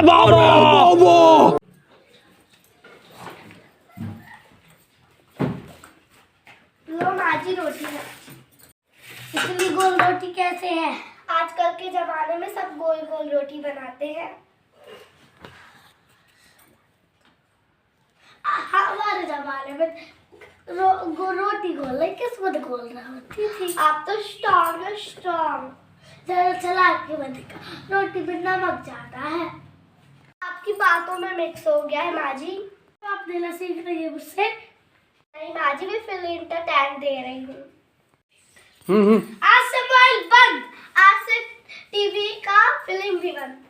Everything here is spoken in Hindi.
बाबा। लो माजी रोटी है। इतनी गोल रोटी कैसे है? आजकल के जमाने में सब गोल गोल रोटी बनाते हैं। हमारे जमाने में रोटी गोल है, किस्मत गोल रहा होती थी। आप तो स्ट्रॉन्ग है, स्ट्रॉन्ग। जरा चला के बंद, रोटी में नमक ज्यादा है। आपकी बातों में मिक्स हो गया है माजी। आप देना सीख रही है मुझसे? नहीं माजी, मैं फिल्म का टैग दे रही हूँ। आज से मोबाइल बंद, आज से टीवी का फिल्म भी बंद।